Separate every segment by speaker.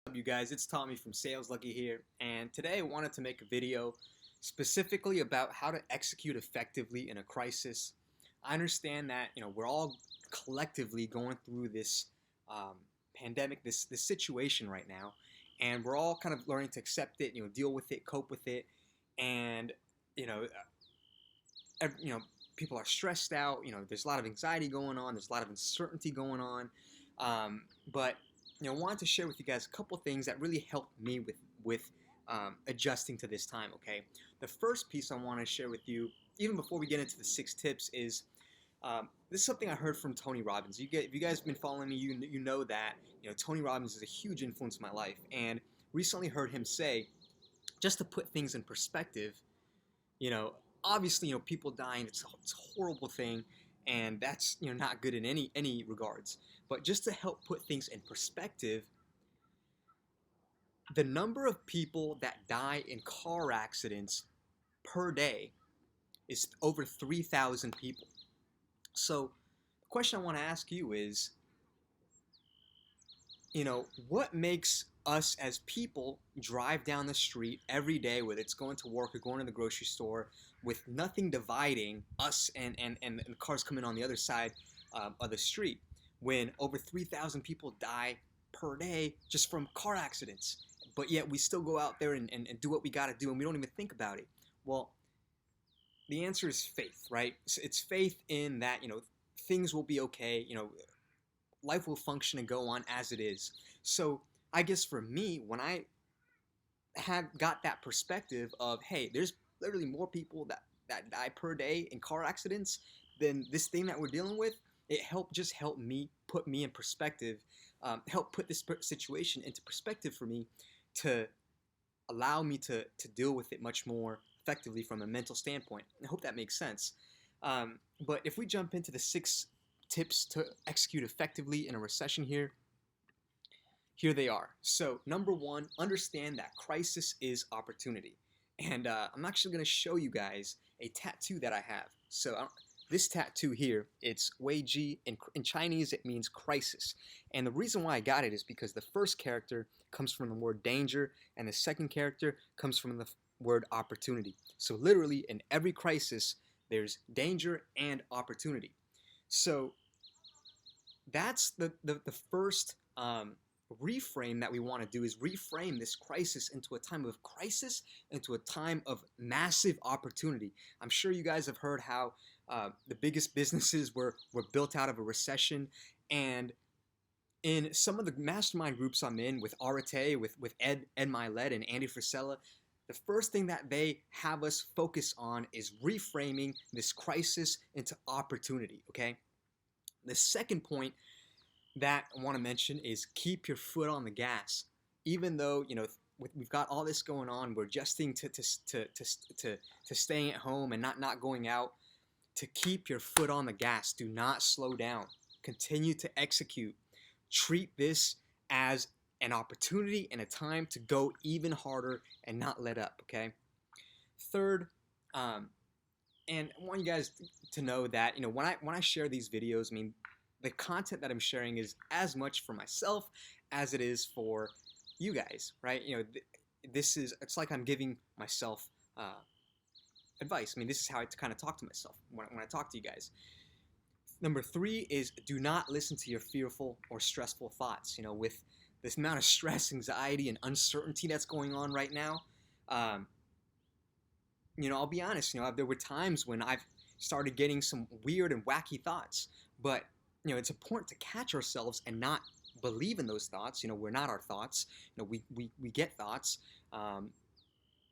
Speaker 1: Up, you guys? It's Tommy from Saleslucky here, and today I wanted to make a video specifically about how to execute effectively in a crisis. I understand that we're all collectively going through this pandemic, this situation right now, and we're all kind of learning to accept it, deal with it, cope with it, and you know, ev- you know, people are stressed out. There's a lot of anxiety going on. There's a lot of uncertainty going on, but wanted to share with you guys a couple things that really helped me with adjusting to this time. Okay, the first piece I want to share with you, even before we get into the 6 tips, is this is something I heard from Tony Robbins. If you guys have been following me, you know that Tony Robbins is a huge influence in my life, and recently heard him say, just to put things in perspective, you know, obviously, people dying, it's a horrible thing, and that's not good in any regards. But just to help put things in perspective, the number of people that die in car accidents per day is over 3,000 people. So the question I want to ask you is, what makes us as people drive down the street every day, whether it's going to work or going to the grocery store, with nothing dividing us and the cars coming on the other side of the street, when over 3,000 people die per day just from car accidents, but yet we still go out there and do what we got to do, and we don't even think about it? Well, the answer is faith, right? It's faith in that, things will be okay, life will function and go on as it is. So I guess for me, when I have got that perspective of, hey, there's literally more people that die per day in car accidents than this thing that we're dealing with, it help me put me in perspective, help put this situation into perspective for me, to allow me to deal with it much more effectively from a mental standpoint. I hope that makes sense. But if we jump into the 6 tips to execute effectively in a recession here they are. So number one, understand that crisis is opportunity. And I'm actually going to show you guys a tattoo that I have. So this tattoo here, it's Wei Ji. In Chinese, it means crisis. And the reason why I got it is because the first character comes from the word danger, and the second character comes from the word opportunity. So literally, in every crisis, there's danger and opportunity. So that's the first reframe that we want to do, is reframe this crisis into a time of crisis, into a time of massive opportunity. I'm sure you guys have heard how the biggest businesses were built out of a recession, and in some of the mastermind groups I'm in with Arate, with Ed Milet and Andy Frisella, the first thing that they have us focus on is reframing this crisis into opportunity, okay? The second point that I want to mention is keep your foot on the gas. Even though we've got all this going on, we're adjusting to staying at home and not going out. To keep your foot on the gas, do not slow down. Continue to execute. Treat this as an opportunity and a time to go even harder and not let up. Okay. Third, and I want you guys to know that when I share these videos, I mean, the content that I'm sharing is as much for myself as it is for you guys, right? It's like I'm giving myself advice. I mean, this is how I kind of talk to myself when I talk to you guys. Number 3 is, do not listen to your fearful or stressful thoughts. With this amount of stress, anxiety, and uncertainty that's going on right now, I'll be honest, there were times when I've started getting some weird and wacky thoughts, but it's important to catch ourselves and not believe in those thoughts. We're not our thoughts. We get thoughts,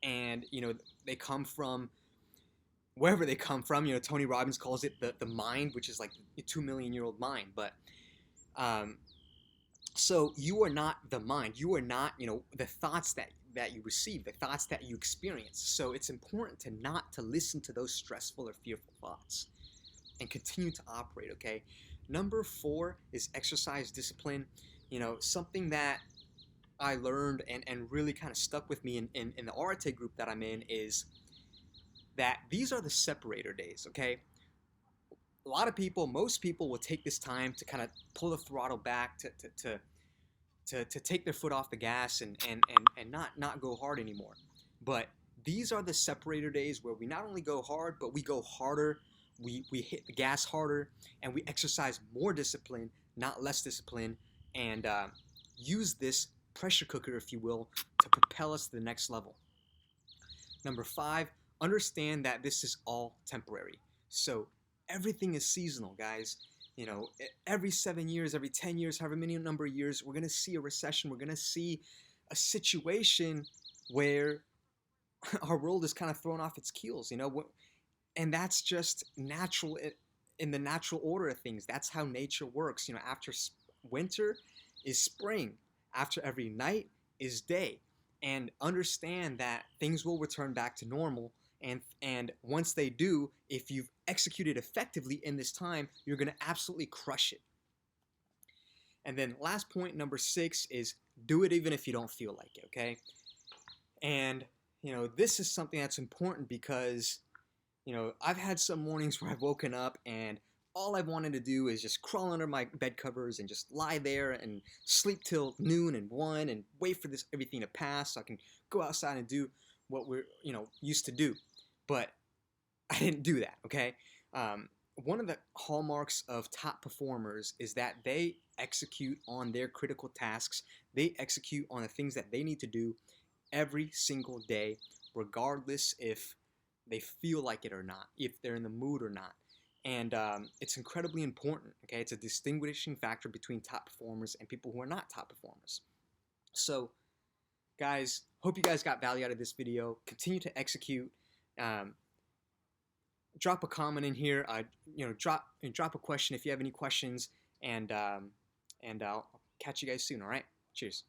Speaker 1: and they come from wherever they come from. Tony Robbins calls it the mind, which is like a 2 million-year-old mind. But so you are not the mind. You are not the thoughts that you receive, the thoughts that you experience. So it's important to listen to those stressful or fearful thoughts and continue to operate. Okay. Number 4 is exercise discipline. Something that I learned and really kind of stuck with me in the Arate group that I'm in is that these are the separator days, okay? Most people will take this time to kind of pull the throttle back, to to take their foot off the gas and not go hard anymore. But these are the separator days where we not only go hard, but we go harder. We hit the gas harder, and we exercise more discipline, not less discipline, and use this pressure cooker, if you will, to propel us to the next level. Number 5, understand that this is all temporary. So everything is seasonal, guys. You know, every 7 years, every 10 years, however many number of years, we're going to see a recession. We're going to see a situation where our world is kind of thrown off its keels, you know, and that's just natural in the natural order of things. That's how nature works. You know, after winter is spring, after every night is day, and understand that things will return back to normal. And once they do, if you've executed effectively in this time, you're going to absolutely crush it. And then last point, number 6, is do it even if you don't feel like it, okay? And, you know, this is something that's important because, you know, I've had some mornings where I've woken up and all I wanted to do is just crawl under my bed covers and just lie there and sleep till noon and 1 and wait for everything to pass so I can go outside and do what we're, you know, used to do. But I didn't do that, okay? One of the hallmarks of top performers is that they execute on their critical tasks. They execute on the things that they need to do every single day, regardless if they feel like it or not, if they're in the mood or not. And it's incredibly important, okay? It's a distinguishing factor between top performers and people who are not top performers. So, guys, hope you guys got value out of this video. Continue to execute. Drop a comment in here. You know, drop a question if you have any questions, and I'll catch you guys soon. All right, cheers.